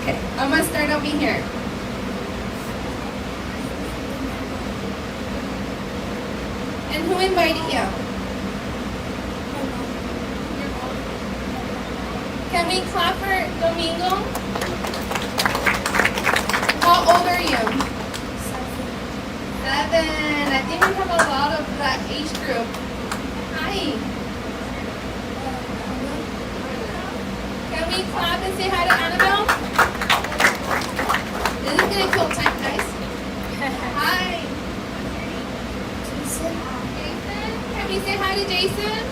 Okay, I'm gonna start over here. And who invited you? Can we clap for Domingo? How old are you? 7. I think we have a lot of that age group. Hi. Can we clap and say hi to Annabelle? This is gonna kill time, guys. Hi. Jason. Can we say hi to Jason?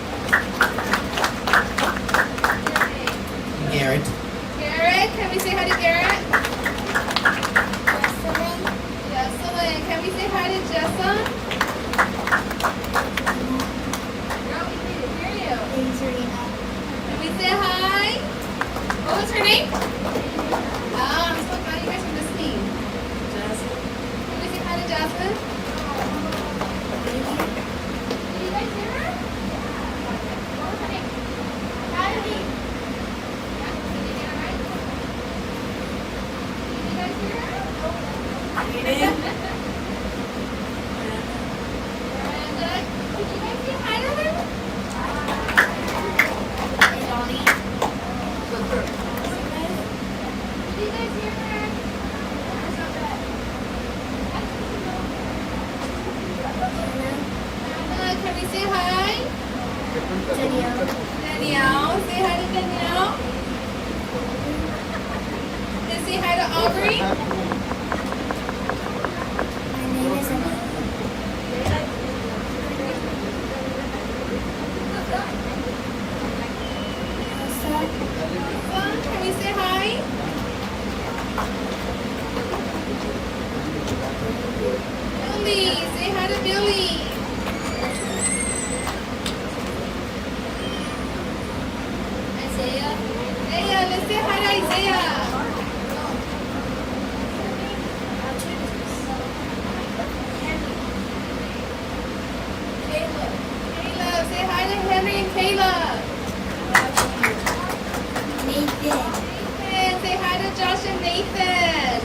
Garrett. Garrett. Can we say hi to Garrett? Jesselyn. Can we say hi to Jessa? Girl, we can't hear you. Can we say hi? What was her name? I'm so glad you guys are listening. Jasmine. Can we say hi to Jasmine? Did you guys hear her? What was her name? Natalie. Did you get it right? Did you guys hear her? Miranda. Did you guys say hi to her? Donnie. Did you guys hear her? Can we say hi? Danielle. Danielle. Say hi to Danielle. Let's say hi to Aubrey. My name is Amelia. Can we say hi? Billy. Say hi to Billy. Isaiah. Isaiah. Let's say hi to Isaiah. Caleb, say hi to Henry and Caleb. Nathan. Nathan, say hi to Josh and Nathan.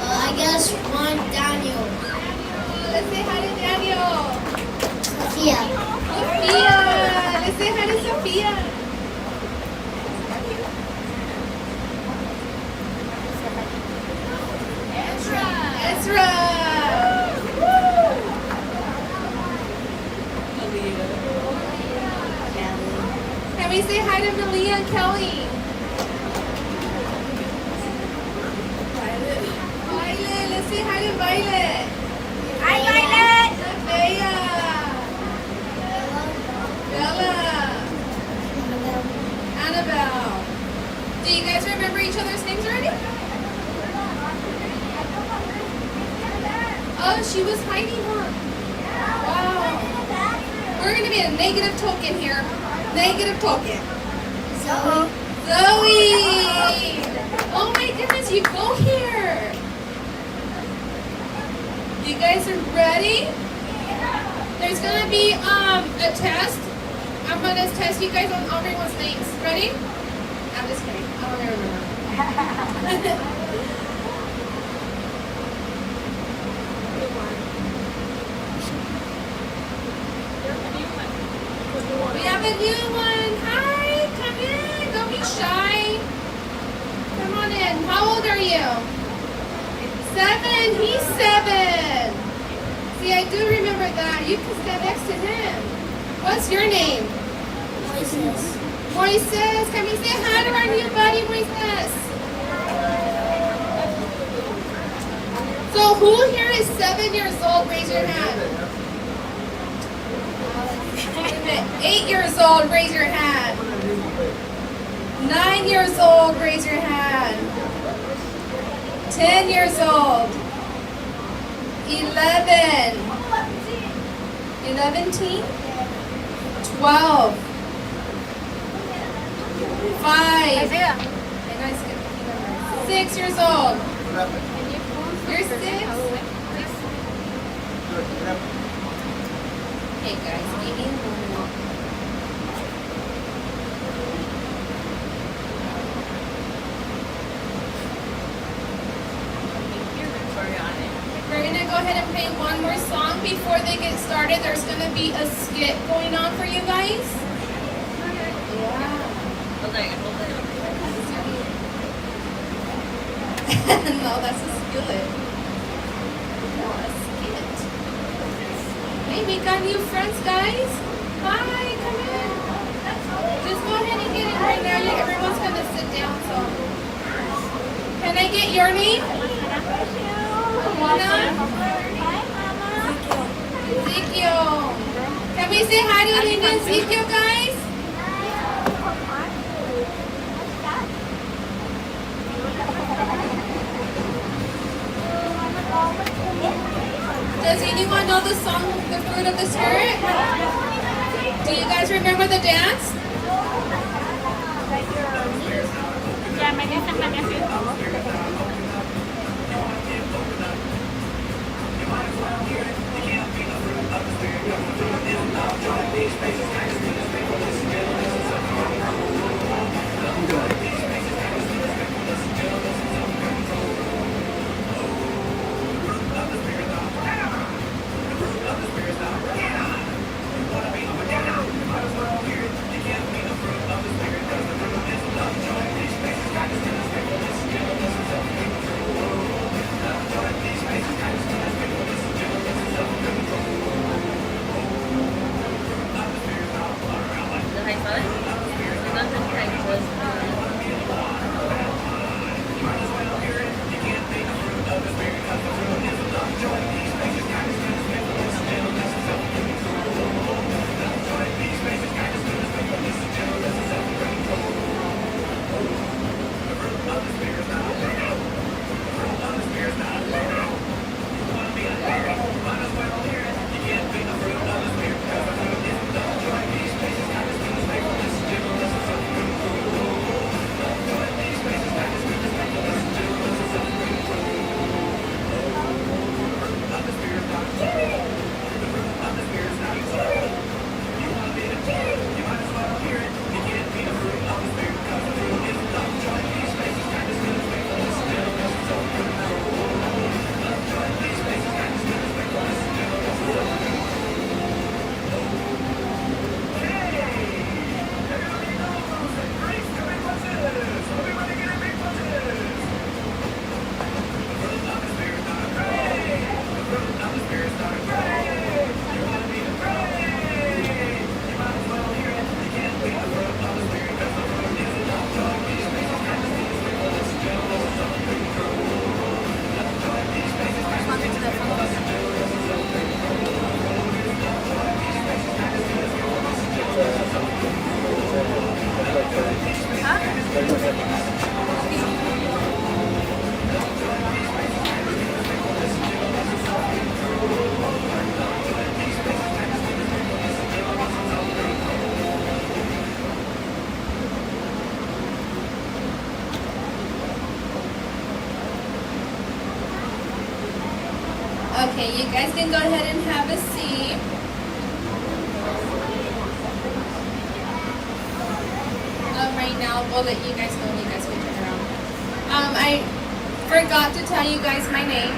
I guess one Daniel. Let's say hi to Daniel. Sophia. Sophia, let's say hi to Sophia. Ezra. Can we say hi to Malia and Kelly? Violet, let's say hi to Violet. Hi, Violet. Bella. Bella. Annabelle. Do you guys remember each other's names already? Oh, she was hiding, huh? Wow. We're going to be a negative token here. Negative token. Zoe. Zoe! Oh my goodness, you go here. You guys are ready? There's going to be a test. I'm going to test you guys on everyone's names. Ready? I'm just kidding. I don't remember. We have a new one. Hi, come in. Don't be shy. Come on in. How old are you? 7. He's 7. See, I do remember that. You can stand next to him. What's your name? Moises. Moises. Can we say hi to our new buddy, Moises? So who here is 7 years old? Raise your hand. 8 years old, raise your hand. 9 years old, raise your hand. 10 years old. 11. 11, 12. 5. 6 years old. You're 6? Hey guys, maybe a moment. ahead and play one more song before they get started. There's going to be a skit going on for you guys. Yeah. No, that's a skillet. No, a skit. Hey, we got new friends, guys. Hi, come in. Just go ahead and get in right now. Everyone's going to sit down, so. Can I get your name? Ezekiel. Can we say hi to Linda and Ezekiel, guys? Does anyone know the song, The Fruit of the Spirit? Do you guys remember the dance? Okay, you guys can go ahead and have a seat. Right now, we'll let you guys know when you guys can turn around. I forgot to tell you guys my name.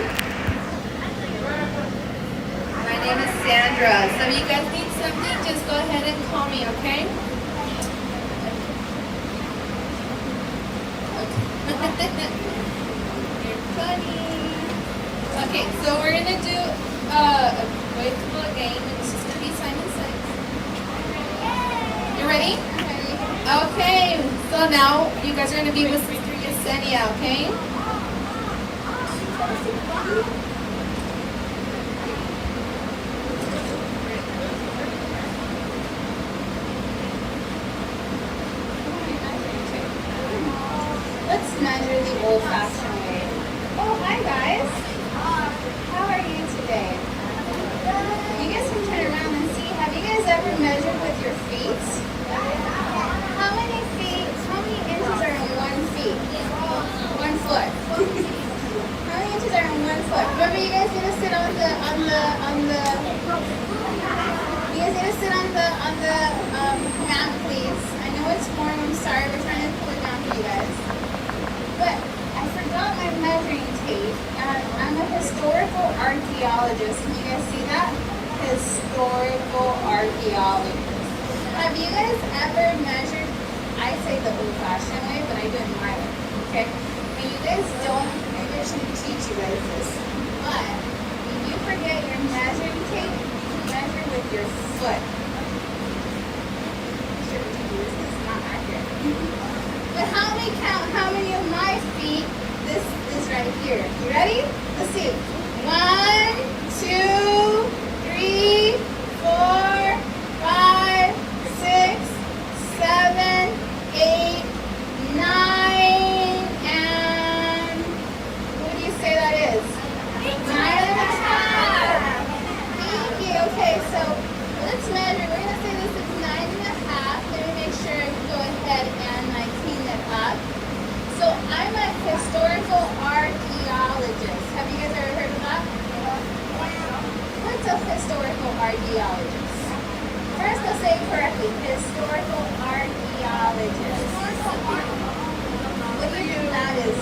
My name is Sandra. So if you guys need something, just go ahead and call me, okay? You're funny. Okay, so we're going to do a quick little game, and it's just going to be Simon Says. You ready? Okay, so now you guys are going to be with Yesenia, okay? Let's measure the old-fashioned way. Oh, hi guys. How are you today? You guys can turn around and see. Have you guys ever measured with your feet? How many inches are in 1 feet? 1 foot. How many inches are in 1 foot? Remember, you guys need to sit on the. You guys need to sit on the mat, please. I know it's warm. I'm sorry. We're trying to cool it down for you guys. But I forgot my measuring tape. I'm a historical archaeologist. archaeologists. Have you guys ever measured, I say the old-fashioned way, but I do it my way, okay? When you guys don't, maybe I shouldn't teach you guys this, but if you forget your measuring tape, measure with your foot. This is not accurate. But how many count how many of my feet? This is right here. You ready? Let's see. 1, 2, 3, 4, 5, 6, 7, 8, 9, and what do you say that is? 9.5. Thank you. Okay, so let's measure. We're gonna say this is 9.5. Let me make sure I go ahead and clean it up. So I'm a historical archaeologist. Have you guys ever heard of that? What's a historical archaeologist? First, let's say it correctly. Historical archaeologist. What do you think that is?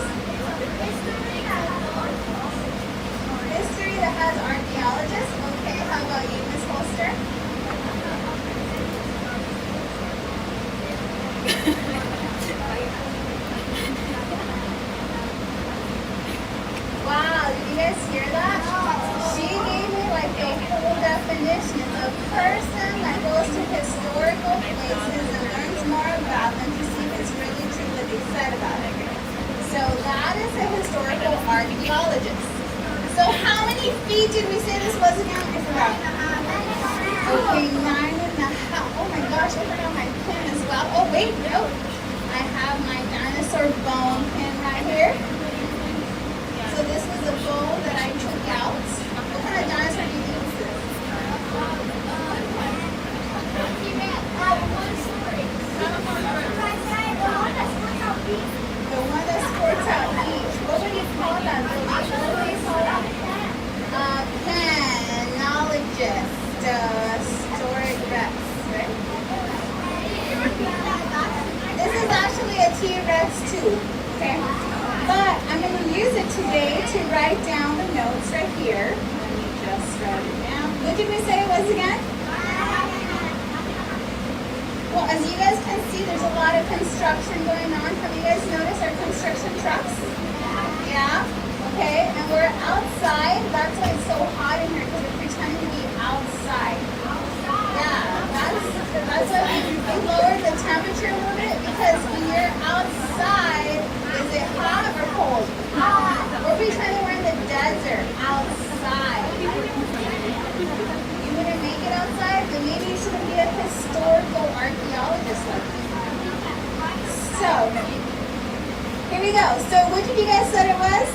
History that has archaeologists. Okay, how about you, Miss Holster? Wow, did you guys hear that? She gave me like a full definition. It's a person that goes to historical places and learns more about them to see if it's really true what they said about it. So that is a historical archaeologist. So how many feet did we say this was again? I forgot. Okay, 9.5. Oh my gosh, I forgot my pin as well. Oh wait, no. I have my dinosaur bone pin right here. So this was a bone that I took out. What kind of dinosaur do you think this is? The one that squirts out heat. What would you call that? What would you call that? Penologist. Historic Rex, right? This is actually a T-Rex too, okay? But I'm going to use it today to write down the notes right here. Let me just write it down. What did we say it was again? Well, as you guys can see, there's a lot of construction going on. Have you guys noticed our construction trucks? Yeah? Okay, and we're outside. That's why it's so hot in here, because we're pretending to be outside. Yeah, that's why we lowered the temperature a little bit, because when you're outside, is it hot or cold? We're pretending we're in the desert, outside. You wouldn't make it outside, then maybe you shouldn't be a historical archaeologist like me. So, here we go. So, what did you guys say it was?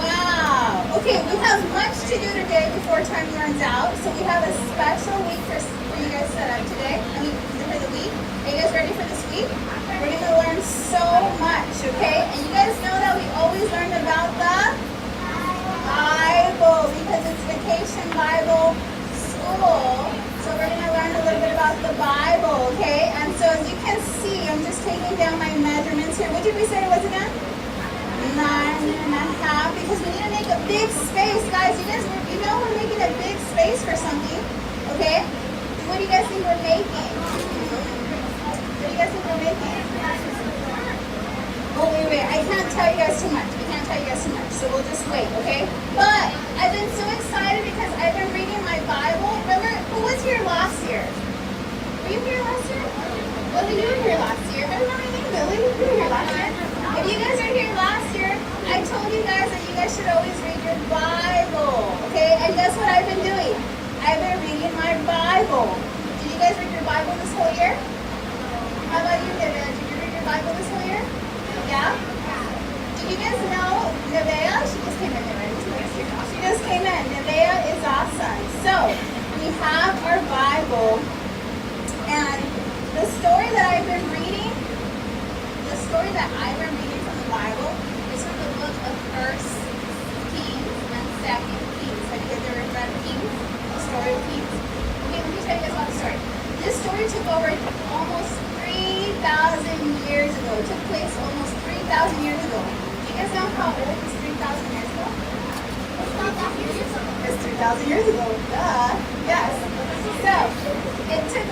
Wow. Okay, we have much to do today before time runs out. So we have a special week for you guys set up today. I mean, for the week. Are you guys ready for this week? We're going to learn so much, okay? And you guys know that we always learn about the Bible because it's Vacation Bible School. So we're going to learn a little bit about the Bible, okay? And so as you can see, I'm just taking down my measurements here. What did we say it was again? 9.5, because we need to make a big space, guys. You know we're making a big space for something, okay? What do you guys think we're making? What do you guys think we're making? Oh, wait. I can't tell you guys too much. We can't tell you guys too much, so we'll just wait, okay? But I've been so excited because I've been reading my Bible. Remember, who was here last year? Were you here last year? Well, you were here last year. Remember me, Billy? You were here last year. If you guys are here last year, I told you guys that you guys should always read your Bible, okay? And guess what I've been doing? I've been reading my Bible. Did you guys read your Bible this whole year? How about you, David? Did you read your Bible this whole year? Yeah? Did you guys know Nevaeh? She just came in there, right? She just came in. Nevaeh is awesome. So, we have our Bible, and the story that I've been reading from the Bible is from the book of 1 Kings and 2 Kings. Have you guys ever read Kings? The story of Kings? Okay, let me tell you guys about the story. This story took over almost 3,000 years ago. It took place almost 3,000 years ago. Do you guys know how old is 3,000 years ago? It's 3,000 years ago. Duh. Yes. So, it took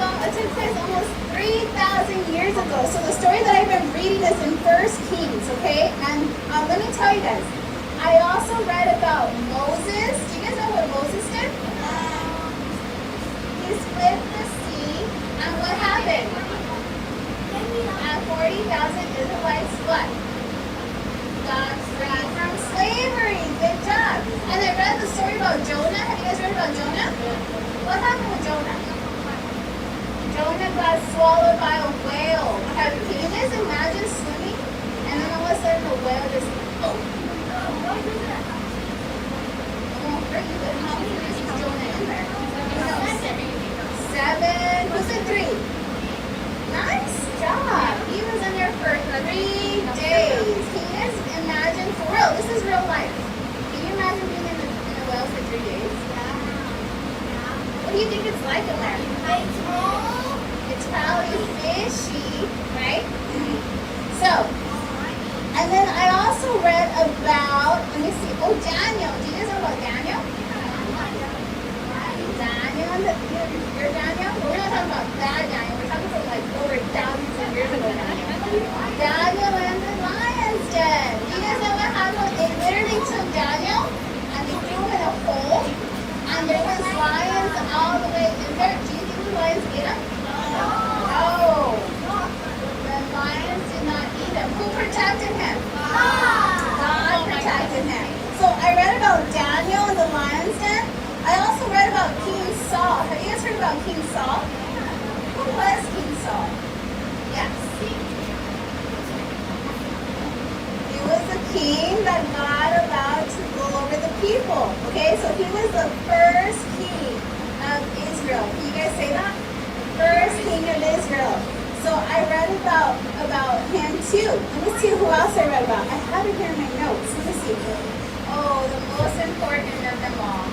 place almost 3,000 years ago. So the story that I've been reading is in First Kings, okay? And let me tell you guys, I also read about Moses. Do you guys know what Moses did? He split the sea, and what happened? And 40,000 Israelites what? Got free from slavery. Good job. And I read the story about Jonah. Have you guys read about Jonah? What happened with Jonah? Jonah got swallowed by a whale. Can you guys imagine swimming? And then all of a sudden the whale just, oh. It won't hurt you, but how many years is Jonah in there? Seven. Who said 3? Nice job. He was in there for 3 days. Can you guys imagine, for real, this is real life. Can you imagine being in a whale for 3 days? What do you think it's like in there? It's probably fishy, right? So, and then I also read about, let me see, oh, Daniel. Do you guys know about Daniel? Daniel, you're Daniel? But we're not talking about that Daniel. We're talking about like over thousands of years ago Daniel. Daniel and the lion's den. Do you guys know what happened? They literally took Daniel and they threw him in a hole. And there was lions all the way in there. Do you think the lions ate him? No. The lions did not eat him. Who protected him? God protected him. So I read about Daniel and the lion's den. I also read about King Saul. Have you guys heard about King Saul? Who was King Saul? Yes. He was the king that God allowed to rule over the people. Okay, so he was the first king of Israel. Can you guys say that? First king of Israel. So I read about him too. Let me see who else I read about. I have it here in my notes. Let me see. Oh, the most important of them all.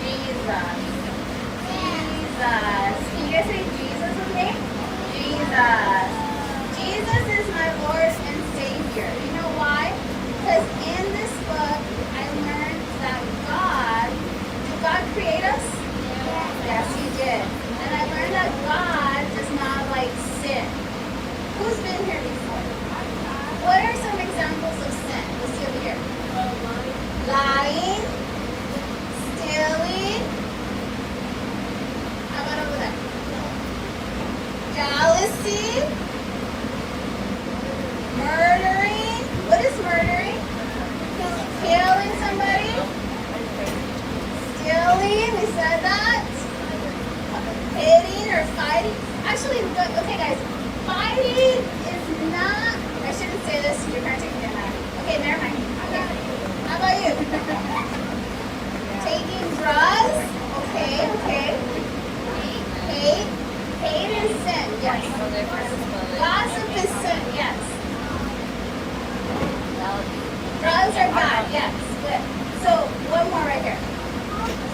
Jesus. Can you guys say Jesus with me? Jesus. Jesus is my Lord and Savior. You know why? Because in this book, I learned that did God create us? Yes, He did. And I learned that God does not like sin. Who's been here before? What are some examples of sin? Let's see over here. Lying. Stealing. How about over there? Jealousy. Murdering. What is murdering? Killing somebody. Stealing. We said that. Hitting or fighting. Actually, okay guys, fighting is not, I shouldn't say this, your parents are going to get mad. Okay, never mind. Okay. How about you? Taking drugs? Okay. Hate is sin, yes. Gossip is sin, yes. Drugs are bad, yes. Good. So, one more right here.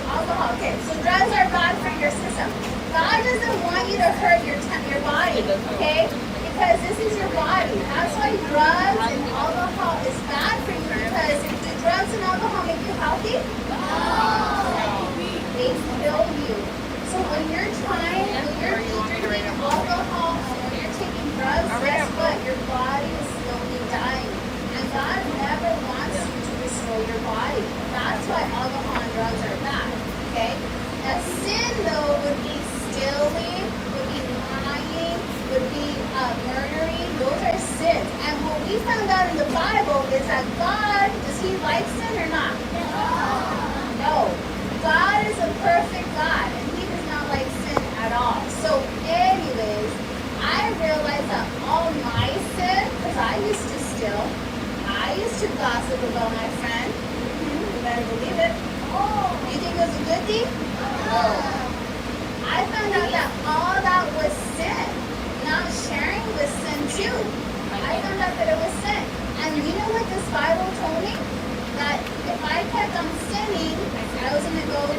Alcohol, okay. So drugs are bad for your system. God doesn't want you to hurt your body, okay? Because this is your body. That's why drugs and alcohol is bad for you. Because do drugs and alcohol make you healthy? No. They kill you. So when you're drinking alcohol and when you're taking drugs, guess what? Your body is slowly dying. And God never wants you to destroy your body. That's why alcohol and drugs are bad, okay? Now sin, though, would be stealing, would be lying, would be murdering. Those are sins. And what we found out in the Bible is that God, does He like sin or not? No. God is a perfect God, and He does not like sin at all. So anyways, I realized that all my sin, because I used to steal, I used to gossip about my friend. You better believe it. You think it was a good thing? No. I found out that all that was sin. Not sharing was sin too. I found out that it was sin. And you know what this Bible told me? That if I kept on sinning, I was going to go to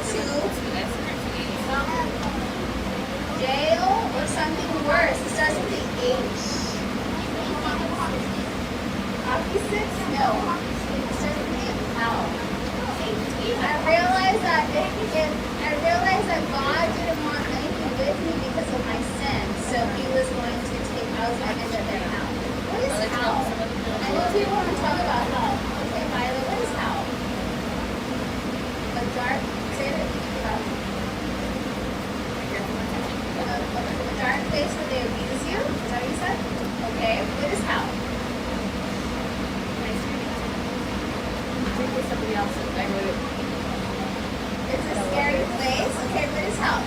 jail or something worse. It starts with the H. Hockey sticks? No. It starts with the L. H. somebody else. I wrote it. It's a scary place. Okay, but it's help.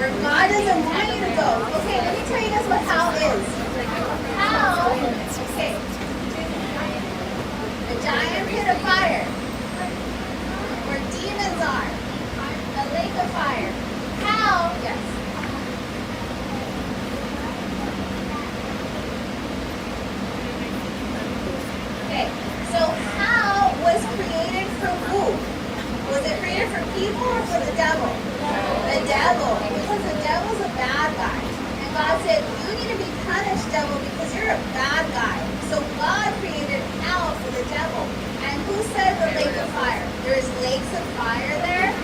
Where God doesn't want you to go. Okay, let me tell you guys what hell is. Hell, okay. A giant pit of fire. Where demons are. A lake of fire. Hell, yes. Okay, so hell was created for who? Was it created for people or for the devil? The devil, because the devil's a bad guy. And God said, you need to be punished, devil, because you're a bad guy. So God created hell for the devil. And who said the lake of fire? There's lakes of fire there?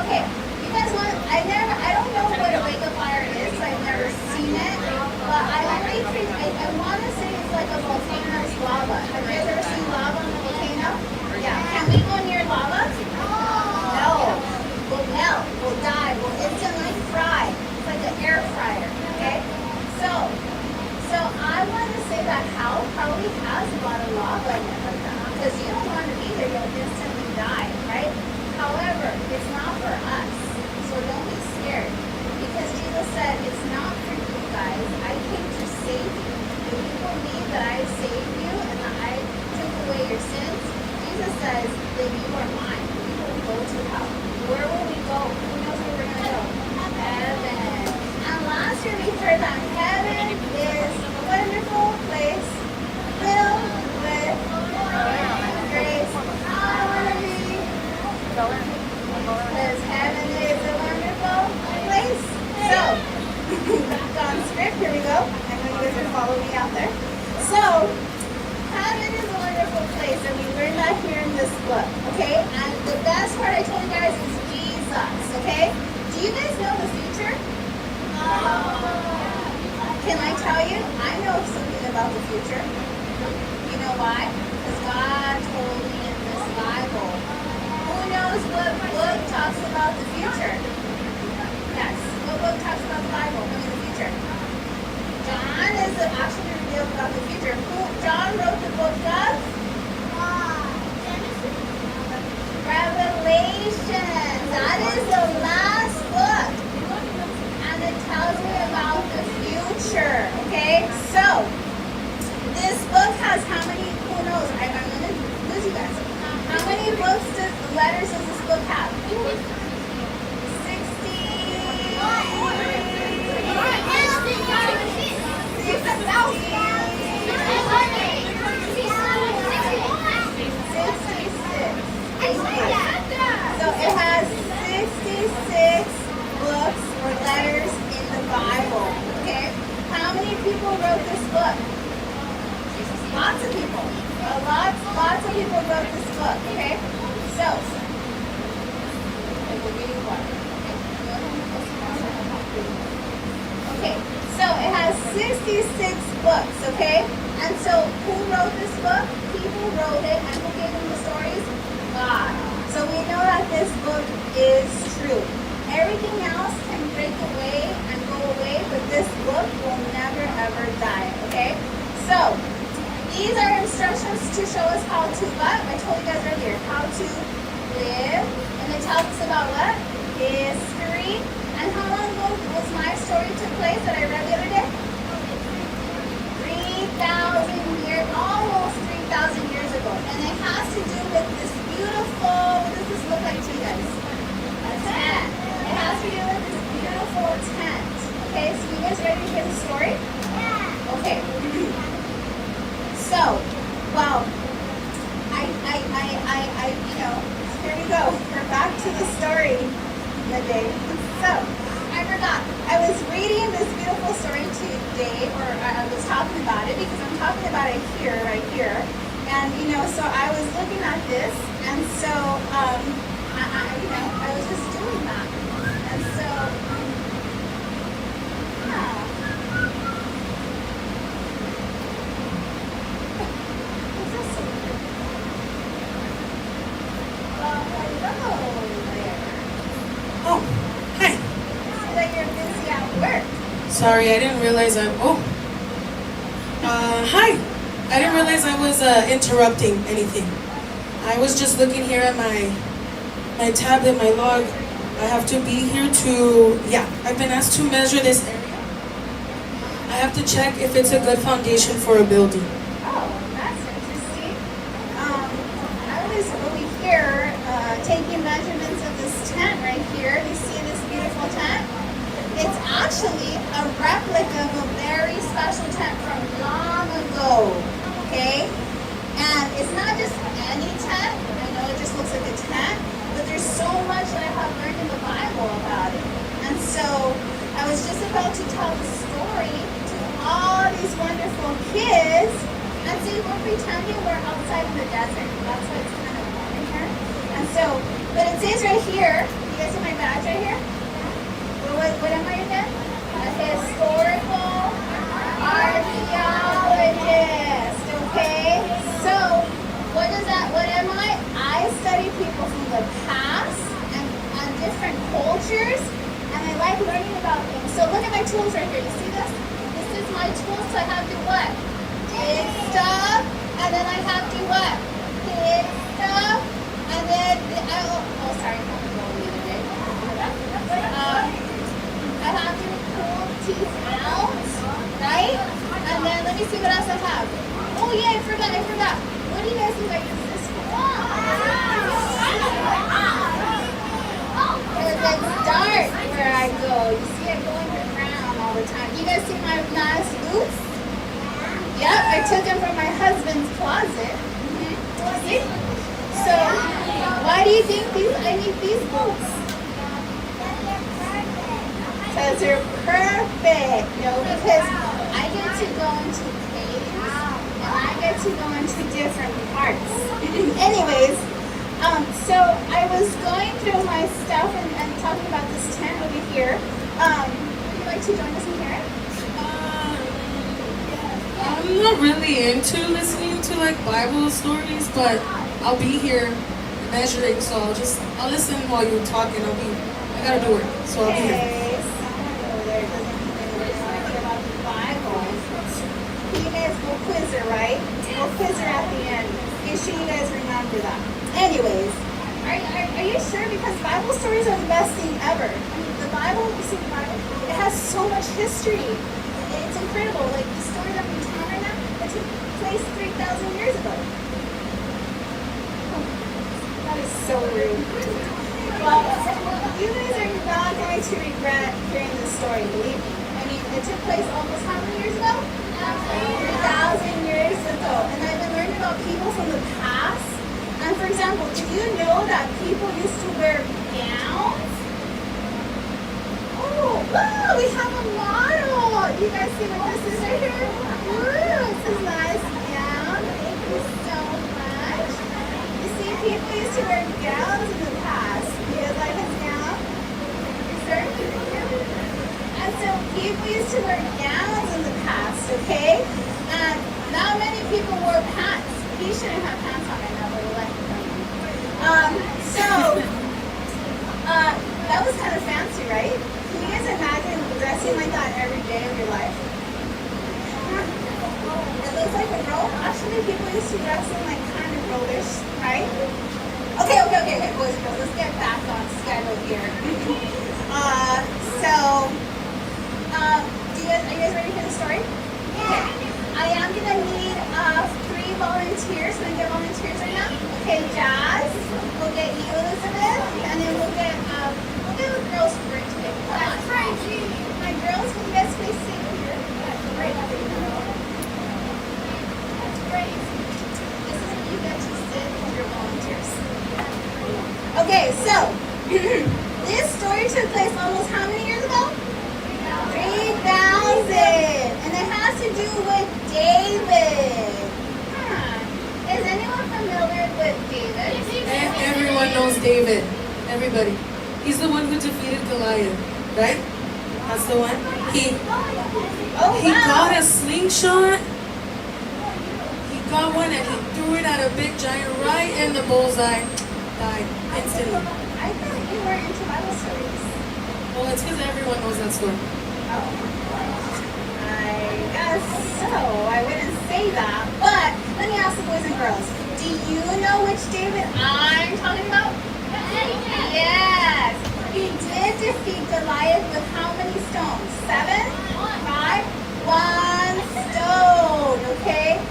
Okay, you guys want, I don't know what a lake of fire is, I've never seen it. But I want to say it's like a volcano's lava. Have you guys ever seen lava on a volcano? Yeah. Can we go near lava? No. We'll melt, we'll die, we'll instantly fry. It's like an air fryer, okay? So I want to say that hell probably has a lot of lava in it like that. Because you don't want to be there, you'll instantly die, right? However, it's not for us. So don't be scared. Because Jesus said, it's not for you guys. I came to save you. If you believe that I saved you and that I took away your sins, Jesus says, then you are mine. We will go to hell. Where will we go? Who knows where we're going to go? Heaven. And last year we heard that heaven is a wonderful place filled with grace. I want to be. Because heaven is a wonderful place. So, back on script. Here we go. I know you guys are following me out there. So, heaven is a wonderful place, and we learned that here in this book, okay? And the best part I told you guys is Jesus, okay? Do you guys know the future? Can I tell you? I know something about the future. You know why? Because God told me in this Bible. Who knows what book talks about the future? Yes. What book talks about the Bible? I mean the future. John is actually revealed about the future. John wrote the book of Revelation. That is the last book. And it tells me about the future. Okay? So, this book has how many? Who knows? I'm going to lose you guys. How many letters does this book have? 66. So it has 66 books or letters in the Bible. Okay? How many people wrote this book? Lots of people. Lots of people wrote this book. Okay? So, okay, so it has 66 books, okay? And so who wrote this book? People wrote it, and who gave them the stories? God. So we know that this book is true. Everything else can break away and go away, but this book will never ever die, okay? So, these are instructions to show us how to what? I told you guys earlier, how to live. And it tells us about what? History. And how long ago was my story took place that I read the other day? 3,000 years, almost 3,000 years ago. And it has to do with this beautiful, what does this look like to you guys? A tent. It has to do with this beautiful tent. Okay, so you guys ready to hear the story? Yeah. Okay. So, well, here we go. We're back to the story today. So, I forgot. I was reading this beautiful story today, or I was talking about it because I'm talking about it here, right here. And, so I was looking at this, and so, I was just doing that. And so, yeah. Oh, hi. So that you're busy at work. Sorry, I didn't realize hi. I didn't realize I was interrupting anything. I was just looking here at my tablet, my log. I have to be here to, I've been asked to measure this area. I have to check if it's a good foundation for a building. Oh, that's interesting. I was over here taking measurements of this tent right here. You see this beautiful tent? It's actually a replica of a very special tent from long ago, okay? And it's not just any tent. I know it just looks like a tent, but there's so much that I have learned in the Bible about it. And so I was just about to tell the story to all these wonderful kids. And see, we're pretending we're outside in the desert. That's why it's kind of warm in here. And so, but it says right here, you guys see my badge right here? What am I again? A historical archaeologist, okay? So, what am I? I study people from the past and different cultures, and I like learning about things. So look at my tools right here. You see this? This is my tool, so I have to what? Dig stuff, and then I have to what? Dig stuff, and then, sorry, I'm going the other day. I have to pull teeth out, right? And then let me see what else I have. Oh yeah, I forgot. What do you guys think I use this for? Because it's dark where I go. You see I go underground all the time. You guys see my nice boots? Yep, I took them from my husband's closet. See? So, why do you think I need these boots? Because they're perfect. No, because I get to go into caves and I get to go into different parts. Anyways, so I was going through my stuff and talking about this tent over here. Would you like to join us in here? I'm not really into listening to like Bible stories, but I'll be here measuring, so I'll listen while you're talking. I gotta do it, so I'll be here. We'll quiz her, right? We'll quiz her at the end. Make sure you guys remember that. Anyways, are you sure? Because Bible stories are the best thing ever. I mean, the Bible, you see the Bible, it has so much history. It's incredible. Like the story that we're telling right now, it took place 3,000 years ago. Oh, that is so rude. Well, you guys are not going to regret hearing this story, believe me. I mean, it took place almost how many years ago? 3,000 years ago. And I've been learning about people from the past. And for example, did you know that people used to wear gowns? Oh, wow, we have a model. You guys see what this is right here? Ooh, it's a nice gown. Thank you so much. You see, people used to wear gowns in the past. You guys like his gown? Is there? And so people used to wear gowns in the past, okay? And not many people wore pants. He shouldn't have pants on right now, but we'll let him come. That was kind of fancy, right? Can you guys imagine dressing like that every day of your life? It looks like a robe. Actually, people used to dress in like kind of robe-ish, right? Okay, boys and girls, let's get back on schedule here. Are you guys ready for the story? Yeah. I am going to need 3 volunteers. Can I get volunteers right now? Okay, Jazz. We'll get you, Elizabeth. And then we'll get the girls for today. My girls, can you guys please sit here? That's great. That's great. This is where you get to sit with your volunteers. Okay, so this story took place almost how many years ago? 3,000. And it has to do with David. Is anyone familiar with David? Everyone knows David. Everybody. He's the one who defeated Goliath, right? That's the one. He got a slingshot. He got one and he threw it at a big giant right in the bullseye. Died instantly. I thought you were into Bible stories. Well, it's because everyone knows that story. Oh. I guess so. I wouldn't say that, but let me ask the boys and girls. Do you know which David I'm talking about? Yes. He did defeat Goliath with how many stones? 7? 5? 1 stone, okay?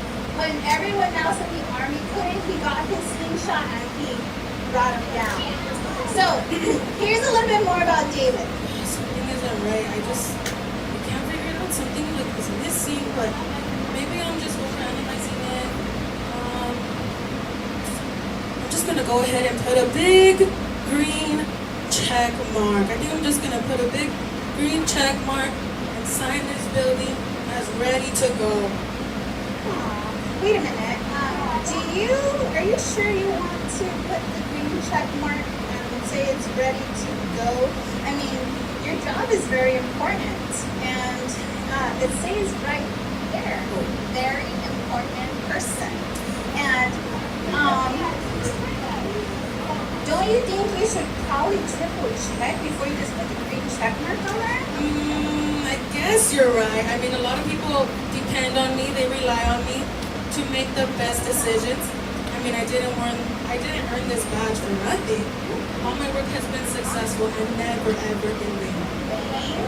When everyone else in the army couldn't, he got his slingshot and he brought him down. So, here's a little bit more about David. Something isn't right. I can't figure it out. Something like is missing, but maybe I'm just overanalyzing it. I'm just gonna go ahead and put a big green check mark. I think I'm just gonna put a big green check mark and sign this building as ready to go. Wait a minute. Are you sure you want to put the green check mark and say it's ready to go? I mean, your job is very important, and it says right there, very important person. And don't you think you should probably triple check before you just put the green check mark on there? I guess you're right. I mean, a lot of people depend on me. They rely on me to make the best decisions. I mean, I didn't earn this badge for nothing. All my work has been successful and never ever in vain. Vain?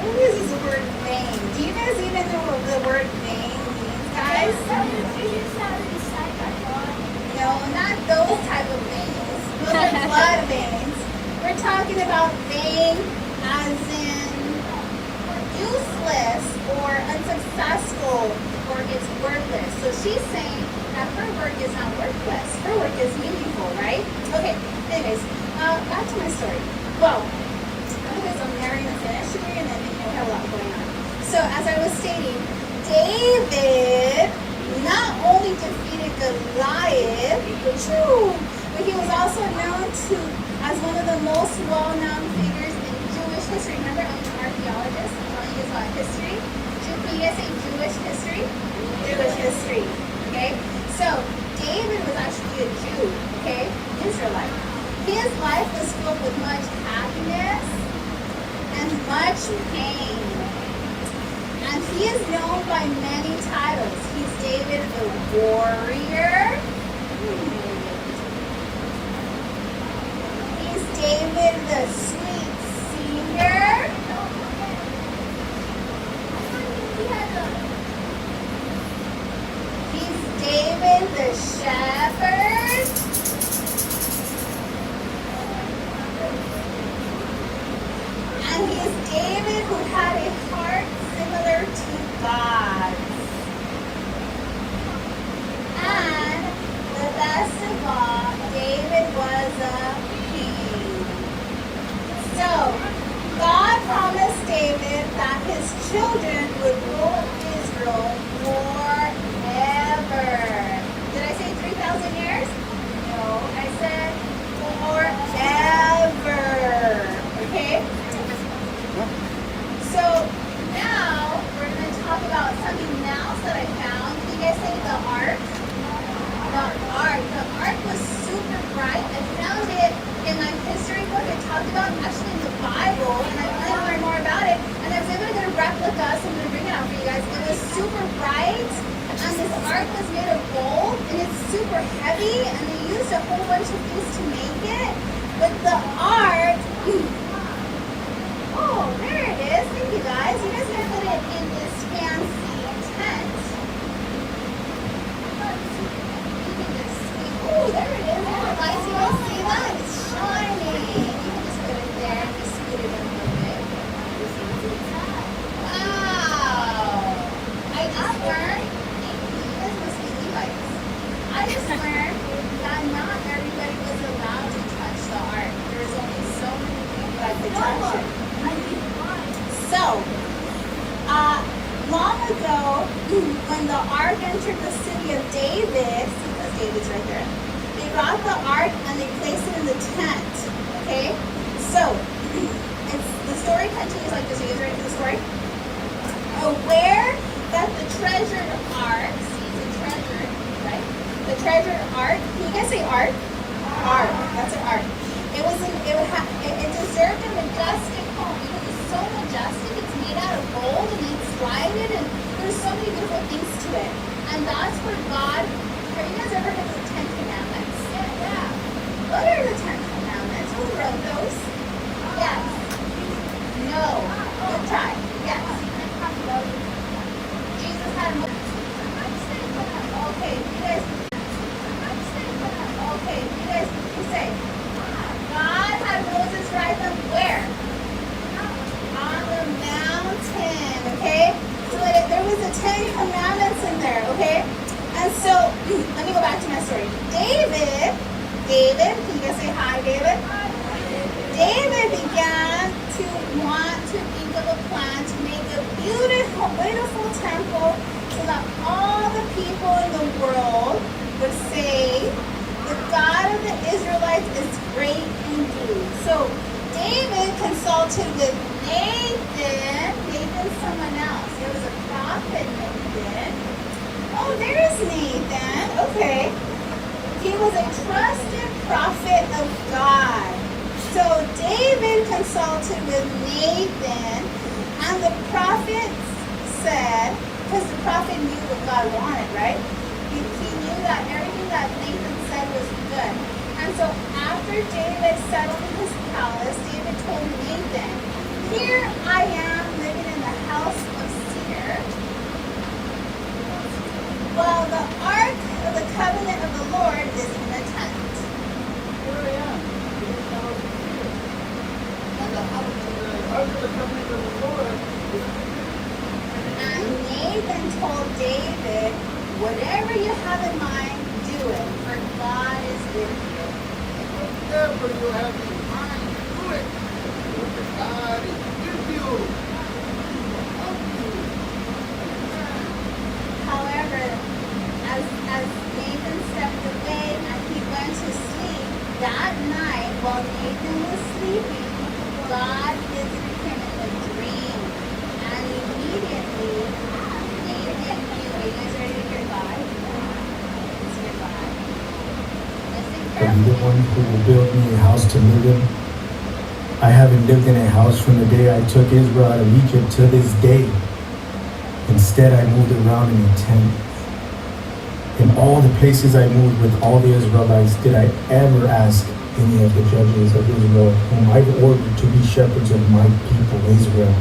What is this word vain? Do you guys even know what the word vain means, guys? No, not those type of veins. Those are blood veins. We're talking about vain as in useless or unsuccessful, or it's worthless. So she's saying that her work is not worthless. Her work is meaningful, right? Okay, anyways, back to my story. Well, because I'm narrating the finish here, and then we have a lot going on. So as I was stating, David not only defeated Goliath, but he was also known as one of the most well-known figures in Jewish history. Remember, I'm an archaeologist. I'm telling you about history. Can you guys say Jewish history? Jewish history. Okay? So, David was actually a Jew, okay? Israelite. His life was filled with much happiness and much pain. And he is known by many titles. He's David the warrior. He's David the sweet singer. He's David the shepherd. And he's David who had a heart similar to God's. And the best of all, David was a king. So, God promised David that his children would rule Israel forever. Did I say 3,000 years? No, I said forever. Okay? So now we're going to talk about something else that I found. Can you guys say the ark? The ark. The ark was super bright. I found it in my history book. I talked about it actually in the Bible, and I wanted to learn more about it. And I was able to get a replica, so I'm going to bring it out for you guys. It was super bright, and this ark was made of gold, and it's super heavy, and they used a whole bunch of things to make it. But the ark, oh, there it is. Thank you guys. You guys can put it in this fancy tent. You can just see. Oh, there it is. Guys, you guys see that? It's shining. You can just put it there and just scoot it in a little bit. Wow. I just learned. You guys must be Levites. I just learned that not everybody was allowed to touch the ark. There was only so many people that could touch it. So, long ago, when the ark entered the city of David, see because David's right there, they brought the ark and they placed it in the tent. Okay? So, the story continues like this. Are you guys ready for the story? Aware that the treasured ark, see the treasured, right? The treasured ark, can you guys say ark? Ark, that's an ark. It deserved a majestic home because it's so majestic. It's made out of gold and it's lighted, and there's so many beautiful things is Nathan? Okay. He was a trusted prophet of God. So David consulted with Nathan, and the prophet said, because the prophet knew what God wanted, right? He knew that everything that Nathan said was good. And so after David settled in his palace, David told Nathan, "Here I am living in the house of cedar, while the ark of the covenant of the Lord is in the tent." Here I am. And the house of the ark of the covenant of the Lord is. And Nathan told David, "Whatever you have in mind, do it, for God is with you." Whatever you have in mind, do it. For God is with you. Help you. However, as Nathan stepped away and he went to sleep, that night while Nathan was sleeping, God visited him in a dream. And immediately, Nathan knew. Are you guys ready to hear God? Let's hear God. Listen Are you the carefully. one who will build me a house to live in? I haven't lived in a house from the day I took Israel out of Egypt to this day. Instead, I moved around in a tent. In all the places I moved with all the Israelites, did I ever ask any of the judges of Israel, whom I've ordered to be shepherds of my people Israel,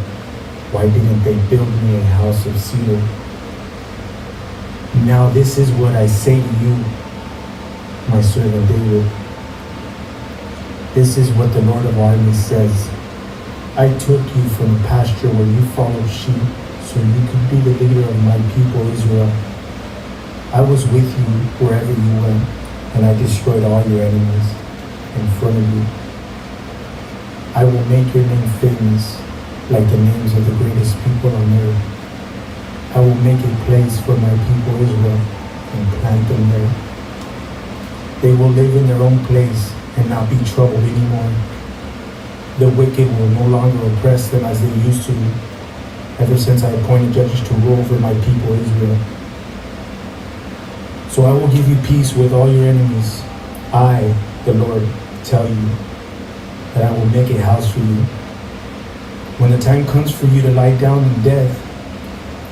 why didn't they build me a house of cedar? Now this is what I say to you, my servant David. This is what the Lord of armies says. I took you from a pasture where you followed sheep so you could be the leader of my people Israel. I was with you wherever you went, and I destroyed all your enemies in front of you. I will make your name famous like the names of the greatest people on earth. I will make a place for my people Israel and plant them there. They will live in their own place and not be troubled anymore. The wicked will no longer oppress them as they used to, ever since I appointed judges to rule over my people Israel. So I will give you peace with all your enemies. I, the Lord, tell you that I will make a house for you. When the time comes for you to lie down in death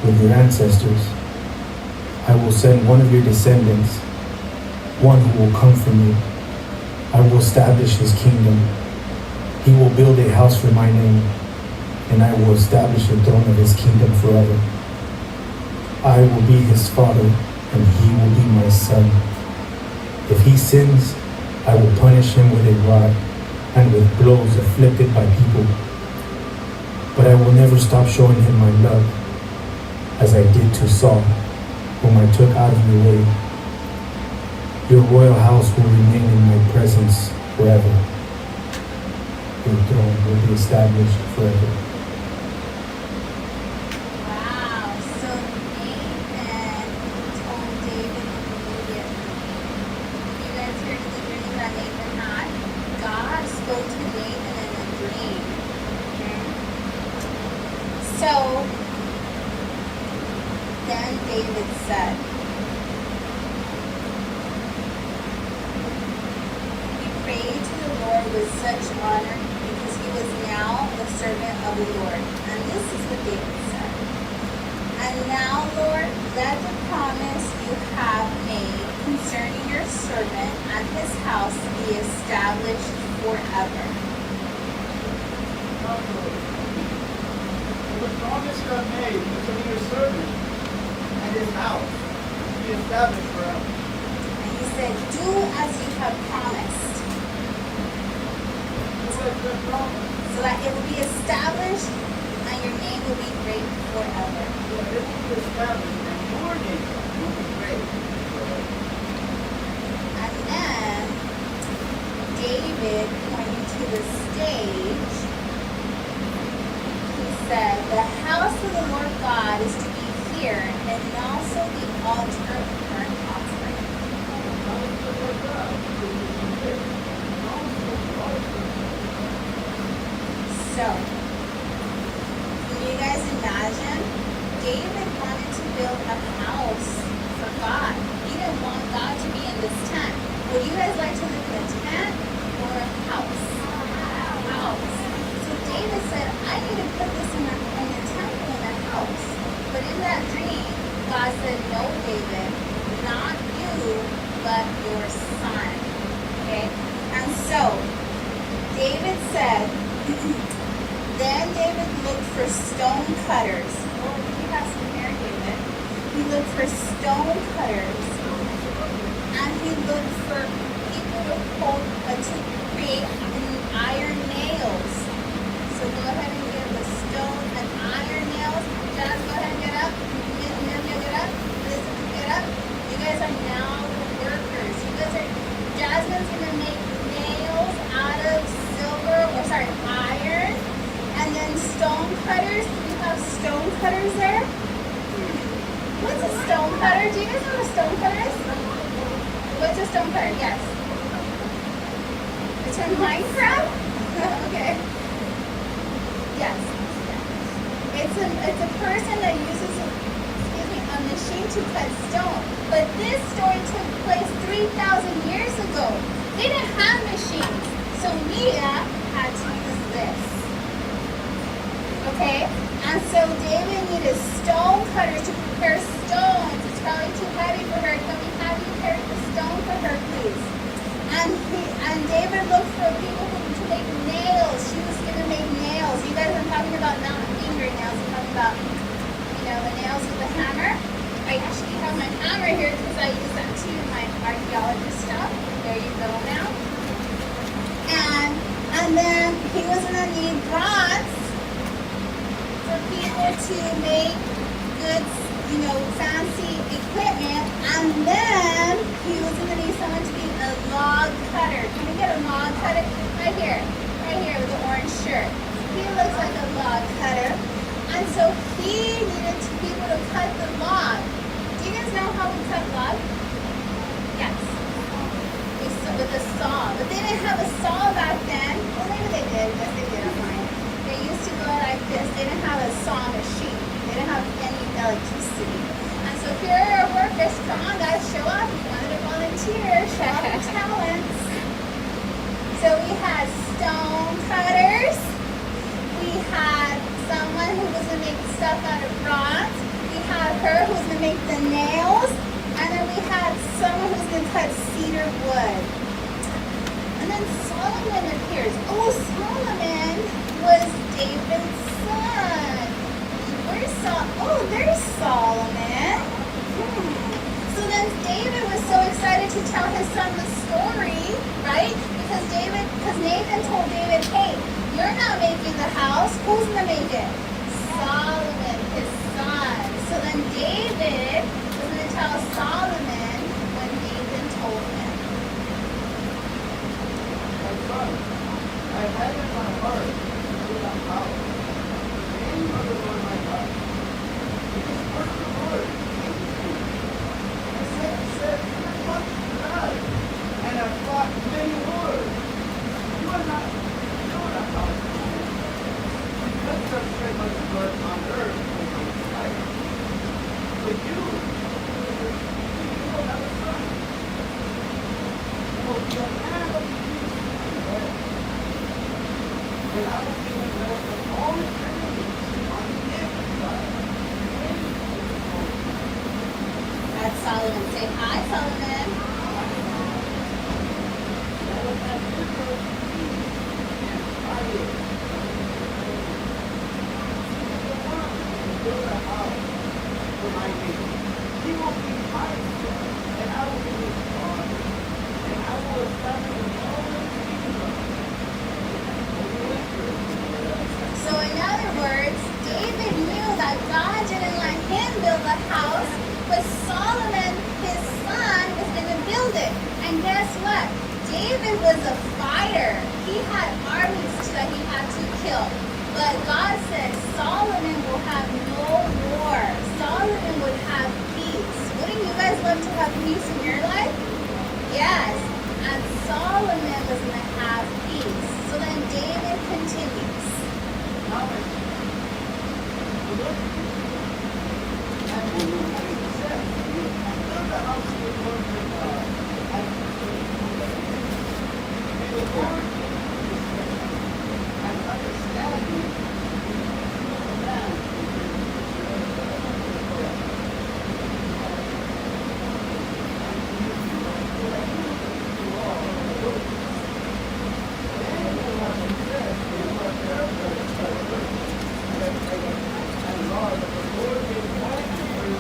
with your ancestors, I will send one of your descendants, one who will come from you. I will establish his kingdom. He will build a house for my name, and I will establish the throne of his kingdom forever. I will be his father, and he will be my son. If he sins, I will punish him with a rod and with blows afflicted by people. But I will never stop showing him my love, as I did to Saul, whom I took out of your way. Your royal house will remain in my presence forever. Your throne will be established forever. Wow. So Nathan told David immediately. You guys heard the dream that Nathan had? God spoke to Nathan in a dream. Okay? So then David said, he prayed to the Lord with such honor because he was now the servant of the Lord. And this is what David said. And now, Lord, let the promise you have made concerning your servant and his house be established forever. The promise you have made concerning your servant and his house be established forever. And he said, do as you have promised, So that the promise, so that it will be established and your name will be great forever. so that it will be established and your name will be great forever. And then David, pointing to the stage, he said, the house of the Lord God is to be here, and also the altar of burnt offering. So, can you guys imagine? David wanted to build a house for want God. He didn't want God to be in this tent. Would you guys like to live in a tent or a house? House. So David said, I need to put this in a temple, in a house. But in that dream, God said, no, David, not you, but your son. Okay? And so, David said, then David looked for stone cutters. Oh, you have some hair, David. He looked for stone cutters. And he looked for people to create iron nails. So go ahead and get the stone and iron nails. Jazz, go ahead and get up. Get up. Listen, get up. You guys are now workers. Jasmine's gonna make nails out of iron. And then stone cutters. Do we have stone cutters there? What's a stone cutter? Do you guys know what a stone cutter is? What's a stone cutter? Yes. It's from Minecraft? Okay. Yes. It's a person that uses a machine to cut stone. But this story took place 3,000 years ago. They didn't have machines. So Leah had to use this. Okay? And so David needed stone cutters to prepare stones. It's probably too heavy for her. Can we have you carry the stone for her, please? And David looked for people to make nails. She was going to make nails. You guys are talking about not fingernails. I'm talking about, the nails with the hammer. I actually have my hammer here because I use that too in my archaeology stuff. There you go now. And then he was going to need bronze for people to make good, fancy equipment. And then he was going to need someone to be a log cutter. Can we get a log cutter? Right here with the orange shirt. He looks like a log cutter. And so he needed people to cut the log. Do you guys know how we cut log? Yes. With a saw. But they didn't have a saw back then. Well, maybe they did. Yes, they did. They used to go like this. They didn't have a saw machine. They didn't have any electricity. And so here are our workers. Come on, guys, show up. You wanted to volunteer. Show off your talents. So we had stone cutters. We had someone who was going to make stuff out of bronze. We had her who was going to make the nails. And then we had someone who was going to cut cedar wood. And then Solomon appears. Oh, Solomon was David's son. Where's Solomon? Oh, there's Solomon. So then David was so excited to tell his son the story, right? Because Nathan told David, hey, you're not making the house. Who's going to make it? Solomon, his son. So then David was going to tell Solomon when Nathan told him. My son, I had in my heart to build a house. The name of the Lord my God. It is work the Lord. I said, what God? And I fought many wars. You are not build a house. Because such great much work on earth over his life. But you will have a son. So the man of peace and I will give him rest of all his enemies on every side. That's Solomon. Say hi, Solomon. I will have Israel peace and fire. Build a house for my name. He will be my son, and I will be his father, and I will establish all his kingdom. So in other words, David knew that God didn't let him build a house, but Solomon, his son, was going to build it. And guess what? David was a fighter. He had armies that he had to kill. But God said Solomon will have no war. Solomon would have peace. Wouldn't you guys love to have peace in your life? Yes. And Solomon was going to have peace. So then David continues. Now I see. Look. And when you said, you have the house of the Lord your God, as you serve him. May the Lord give you discretion and understanding in keeping the commands which are written in the Torah. And to you who are listening to all the words. Then you will have success in whatever and Lord, that the Lord may want to bring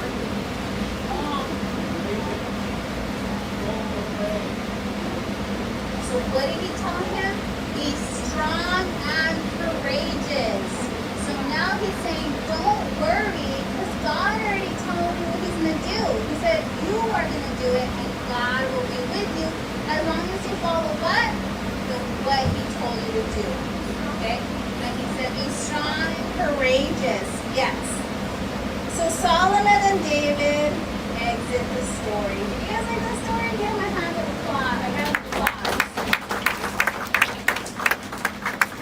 So what did he tell him? Be strong and courageous. So now he's saying, don't worry, because God already told you what he's going to do. He said, you are going to do it, and God will be with you as long as you follow what he told you to do. Okay? And he said, be strong and courageous. Yes. So Solomon and David exit the story. Did you guys like the story? Give my hand of applause. I got applause.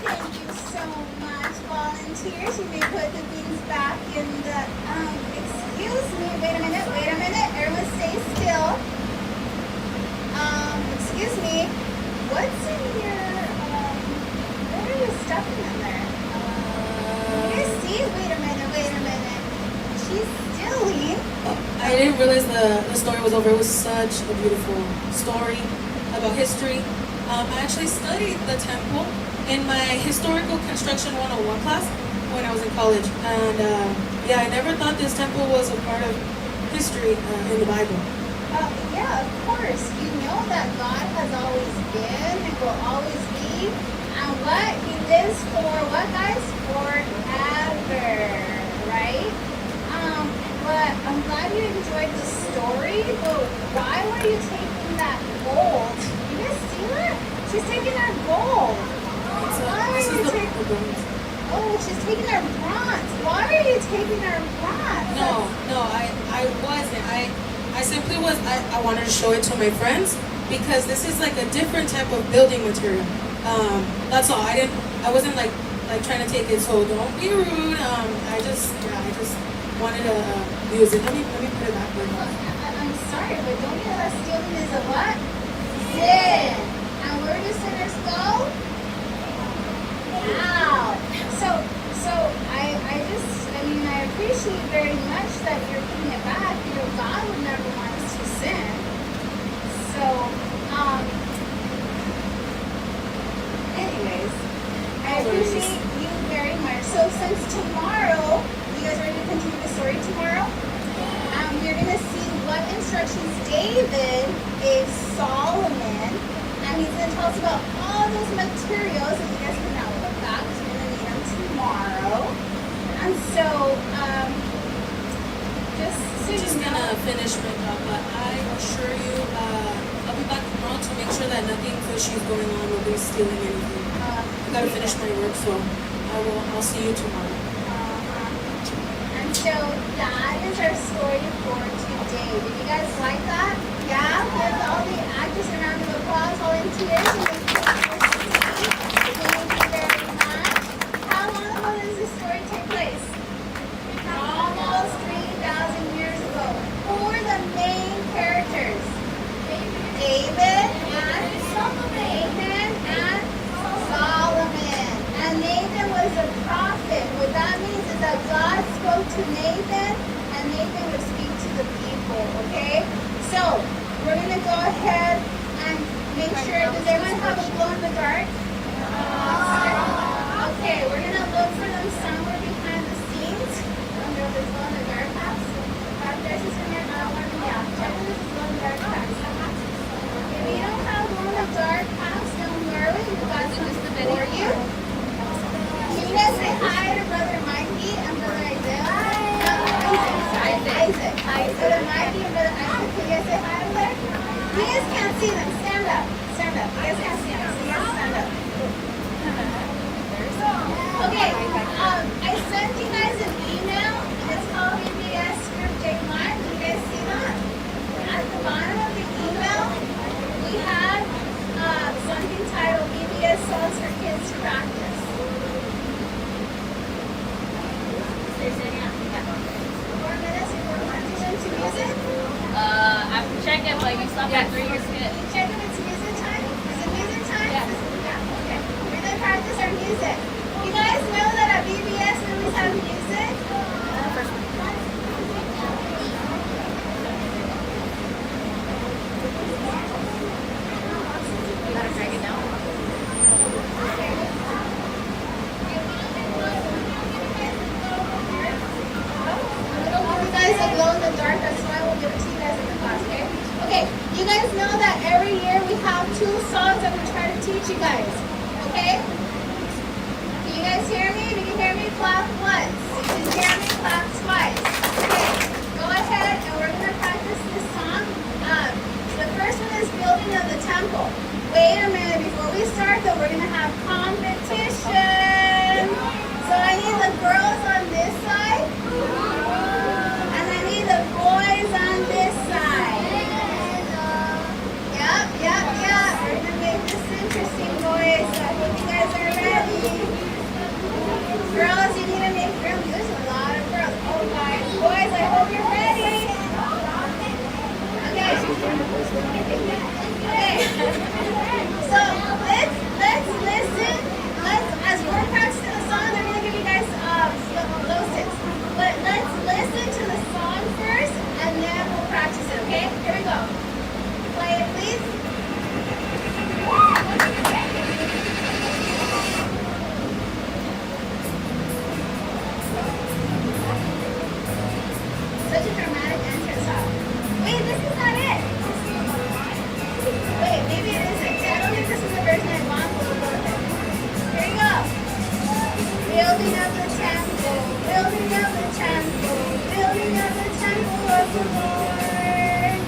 Thank you so much, volunteers. You may put the things back in the, excuse me, wait a minute. Everyone stay still. Excuse me. What's in your, what are you stuffing in there? You guys see? Wait a minute. She's stealing. I didn't realize the story was over. It was such a beautiful story about history. I actually studied the temple in my historical construction 101 class when I was in college. And yeah, I never thought this temple was a part of history in the Bible. Yeah, of course. You know that God has always been and will always be. And what? He lives for what, guys? Forever. Right? But I'm glad you enjoyed the story, but why were you taking that gold? You guys see that? She's taking our gold. Why are you taking... Oh, she's taking our bronze. Why are you taking our bronze? No, I wasn't. I simply was, I wanted to show it to my friends because this is like a different type of building material. That's all. I wasn't like trying to take it, so don't be rude. I just wanted to use it. Let me put it back there. I'm sorry, but don't you know that stealing is a what? Sin. And where do sinners go? Wow. So I appreciate very much that you're putting it back. You know, God would never want us to sin. So, anyways, I appreciate you very much. So since tomorrow, you guys ready to continue the story tomorrow? We're going to see what instructions David gave Solomon, and he's going to tell us about all those materials that you guys can now look back. We're going to need them tomorrow. And so, just gonna finish my job, but I assure you, I'll be back tomorrow to make sure that nothing fishy is going on. Nobody's stealing anything. I gotta finish my work, so I'll see you tomorrow. And so that is our story for today. Did you guys like that? Yeah? Give all the actors a round of applause, volunteers. Thank you very much. How long ago does this story take place? Almost 3,000 years ago. Who were the main characters? David and Nathan and Solomon. And Nathan was a prophet. What that means is that God spoke to Nathan, and Nathan would speak to the people, okay? So, we're going to go ahead and make sure, does everyone have a glow in the dark? Okay, we're going to look for them somewhere behind the scenes. I don't know if there's glow in the dark house. There's this one here. Yeah, check this glow in the dark house. If you don't have glow in the dark house, don't worry. We've got some for you. Can you guys say hi to Brother Mikey and Brother Isaiah? Isaac. Brother Mikey and Brother Isaac. Can you guys say hi over there? You guys can't see them. Stand up. You guys can't see them. So you have to stand up. Yeah, 3 years good. Check if it's music time. Is it music time? Yeah, okay. We're gonna practice our music. You guys know that at VBS we always have music? You guys that glow in the dark, that's why we'll give it to you guys in the class, okay? Okay, you guys know that every year we have 2 songs that we try to teach you guys, okay? Can you guys hear me? If you can hear me, clap once. If you can hear me, clap twice. Okay, go ahead and we're going to practice this song. The first one is Building of the Temple. Wait a minute, before we start though, we're going to have competition. So I need the girls on this side. And I need the boys on this side. Yep. We're gonna make this interesting, boys. So I hope you guys are ready. Girls, you need to make room. There's a lot of girls. Oh, guys. Boys, I hope you're ready. Okay. So let's listen. As we're practicing the song, they're gonna give you guys glow sticks. But let's listen to the song first, and then we'll practice it. Okay? Here we go. Play it, please. Such a dramatic entrance, huh? Wait, this is not it. Wait, maybe it isn't. I don't think this is the version I want. We'll go with it. Here we go. Building up the temple, building up the temple, building up the temple of the Lord.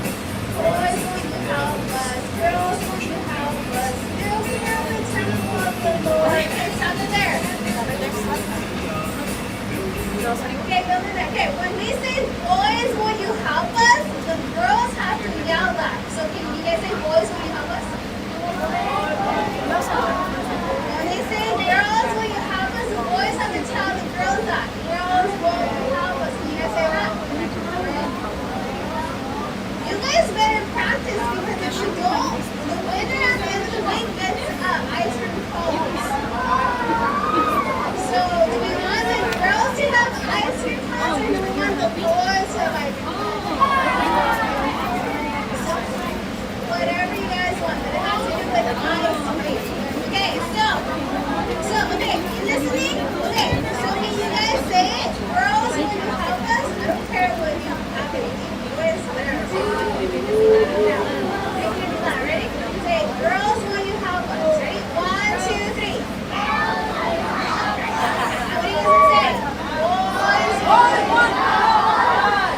Boys, will you help us? Girls, will you help us? Building up the temple of the Lord. Okay, stop it there. Okay, building that. Okay, when we say boys, will you help us? The girls have to yell that. So can you guys say boys, will you help us? When they say girls, will you help us? The boys have to tell the girls that. Girls, will you help us? Can you guys say that? You guys better practice because if you don't, the winner at the end of the week gets ice cream cones. So do we want the girls to have ice cream cones or do we want the boys to have ice cream cones? Whatever you guys want, but it has to do with ice cream. Okay, okay, you listening? Okay, so can you guys say it? Girls, will you help us? I don't care what you have to eat. Boys, whatever. Ready? Say, girls, will you help us? Ready? 1, 2, 3. What do you say? Boys, will you help us?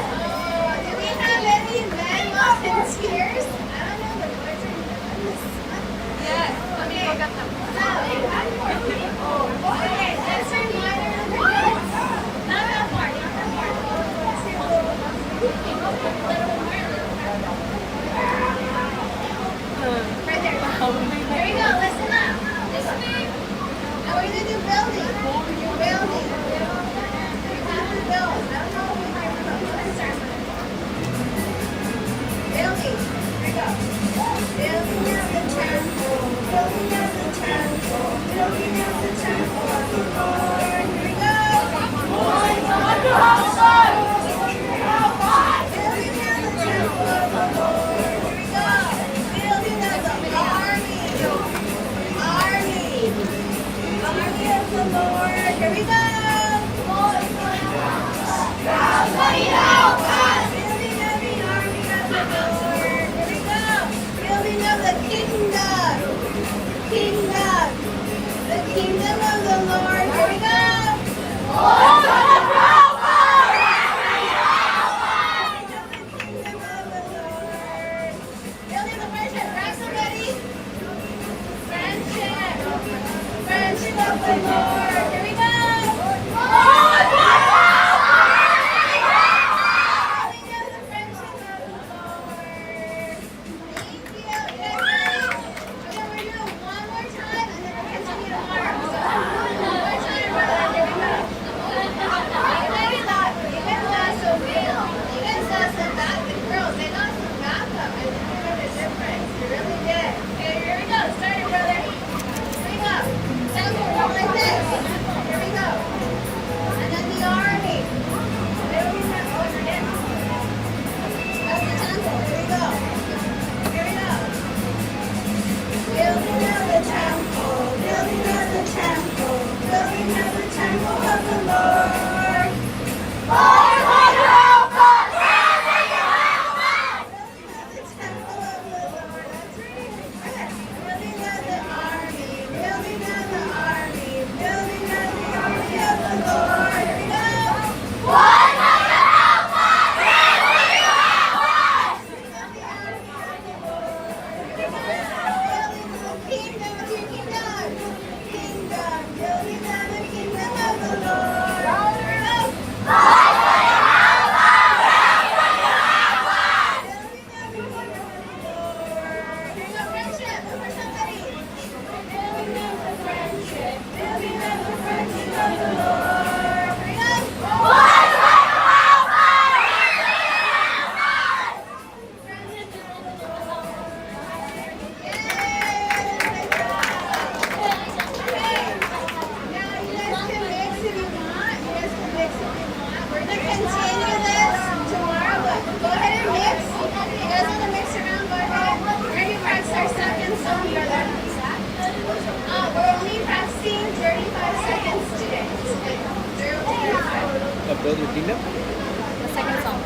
Go to Indio? The second song.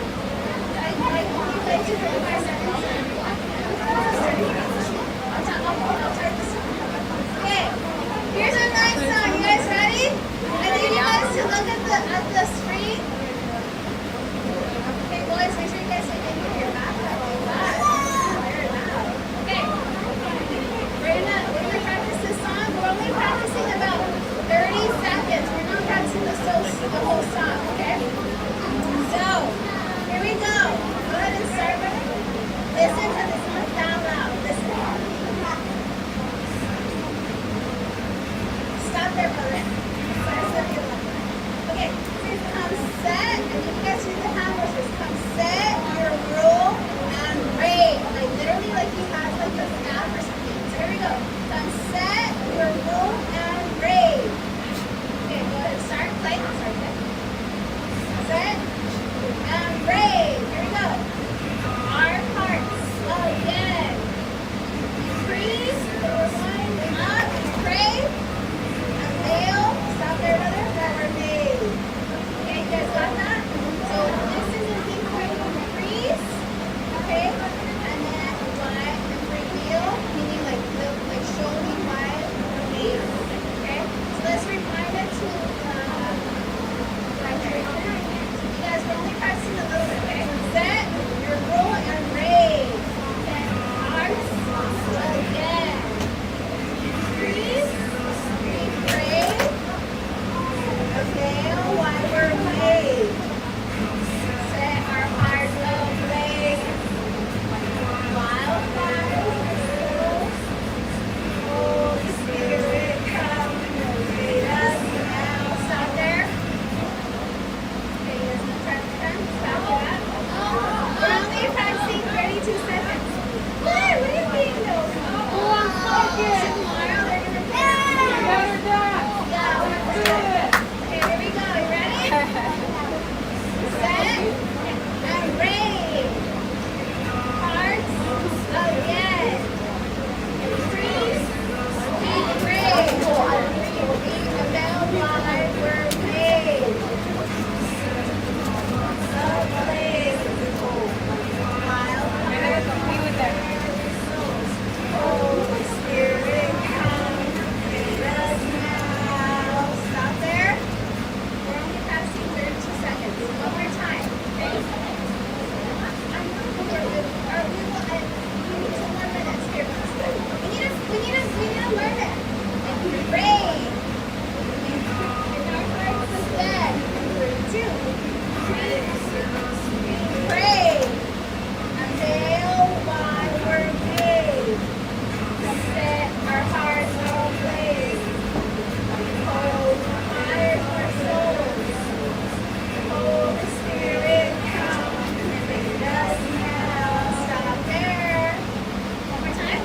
Okay, here's our ninth song. You guys ready? I need you guys to look at the screen. Okay, boys, make sure you guys say thank you to your background. Very loud. Okay, we're gonna practice this song. We're only practicing about 30 seconds. We're not practicing the whole song. Okay. So here we go. Go ahead and start. Listen to this one down loud. Listen. Stop there, brother. Okay, please come set. And you guys read the hand motions. Come set, your rule, and rave. Like literally like he has like the staff or something. So here we go. Come set, your rule, and rave. Okay, go ahead. Start. Play. Start. Play. Set, and rave. Here we go. Our hearts again. Increase. Wind up. Pray. Unveil. Stop there, brother. That were made. Okay, you guys got that? So this is a big point of increase. Okay? And then wide and reveal, meaning like show me why we're made. Okay? So let's rewind it to right there. You guys are only practicing a little bit, okay? Set your roll and rave. Then hearts again. Increase. We pray. Avail why we're made. Set our hearts ablaze. Wildfires. Holy Spirit, come lead us now. Stop there. Okay, there's no time. Stop that. We're only practicing 32 seconds. What? What do you mean, though? Tomorrow they're gonna Okay, here we go. You ready? Set and rave. Hearts again. Increase. We rave. We avail why we're made. Ablaze. Wildfire. Holy Spirit, come. Lead us now. Stop there. We're only passing 32 seconds. One more time. Okay? We need 2 more minutes here. We need to learn it. Rain. In our hearts is dead. 2. Pray. Unveil why we're made. Set our hearts ablaze. Hold fire our souls. Holy Spirit, come lead us now. Stop there. One more time.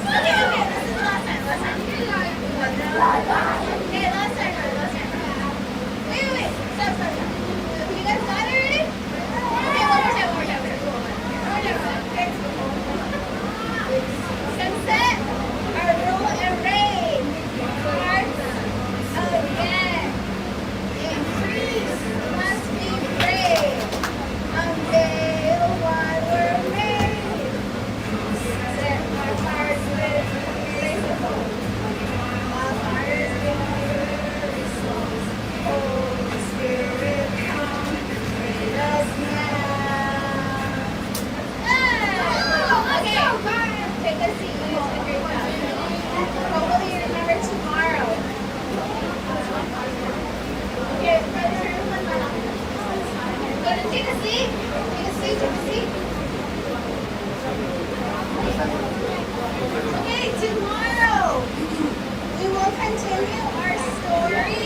Okay, this is the last time. Okay, last time. Wait. Stop. You guys got it already? Okay, one more time. Okay. Sunset, our rule and reign. Hearts again. Increase must be brave. Unveil why we're made. Set our hearts with faithful. While fires Holy Spirit, come lead us now. Okay. Take a seat. You guys did a great job. Hopefully you remember tomorrow. Okay, brother. Go to take a seat. Okay, tomorrow we will continue our story.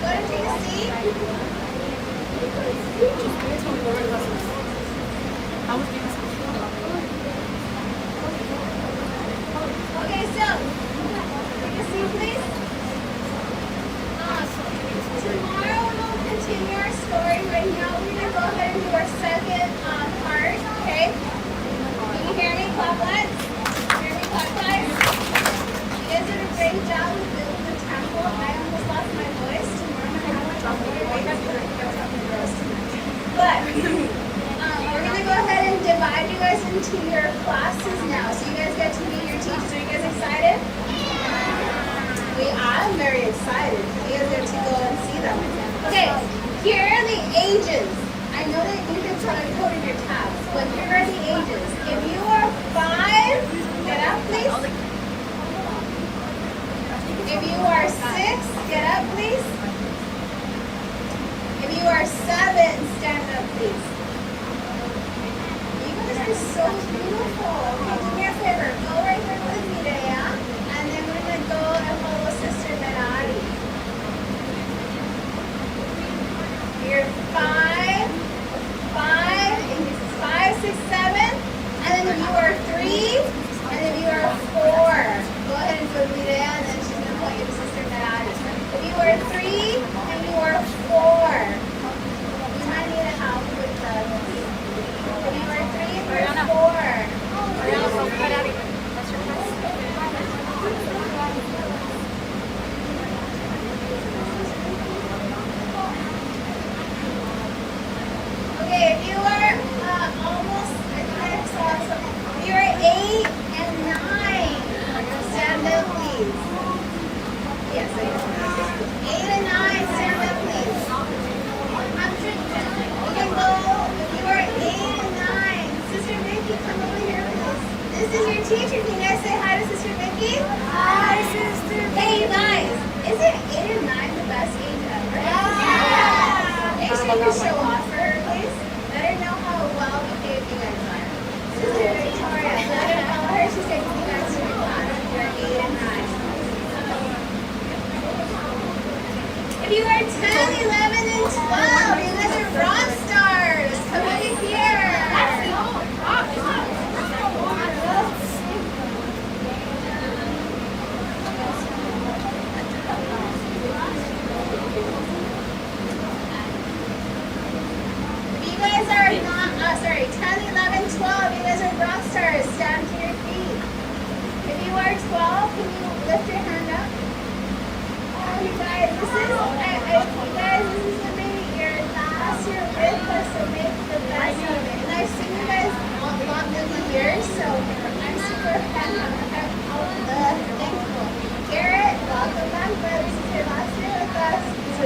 Go to take a seat. Okay, so take a seat, please. Tomorrow we'll continue our story. Right now we're gonna go ahead and do our second part. Okay? Can you hear me? Clap, let's. Hear me? Clap, guys. You guys did a great job with building the temple. I almost lost my voice. Tomorrow I'm gonna have into your classes now. So you guys get to meet your teachers. Are you guys excited? I'm very excited. You guys get to go and see them. Okay, here are the ages. I know that you can try to code in your tabs, but here are the ages. If you are 5, get up, please. If you are 6, get up, please. If you are 7, stand up, please. You guys are so beautiful. Okay, do me a favor. Go right here with me today, yeah? And then we're going to go and follow Sister Merari. You're 5, 6, 7. And then if you are 3, and if you are 4, go ahead and go with me today, and then she's going to point you to Sister Merari. If you are 3 and you are 4, you might need help with the feet. If you are 3 or 4. Okay, if you are almost, I think I saw something. If you are 8 and 9, stand up, please. Yes, I know. 8 and 9, stand up, please. You can go, if you are 8 and 9, Sister Vicky, come over here, please. This is your teacher. Can you guys say hi to Sister Vicky? Hi, Sister Vicky. Hey, you guys, isn't 8 and 9 the best age ever? Yeah. Make sure you show off for her, please. Let her know how well behaved you guys are. Sister Victoria, let her know her. She's taking you guys to her class. You're 8 and 9. If you are 10, 11, and 12, you guys are rock stars. Come over here. If you guys are not, 10, 11, 12, you guys are rock stars. Stand to your feet. If you are 12, can you lift your hand up? Oh, you guys, this is gonna be your last year with us, so make the best of it. And I've seen you guys along the years, so I'm super thankful. Garrett, welcome back, brother. This is your last year with us. So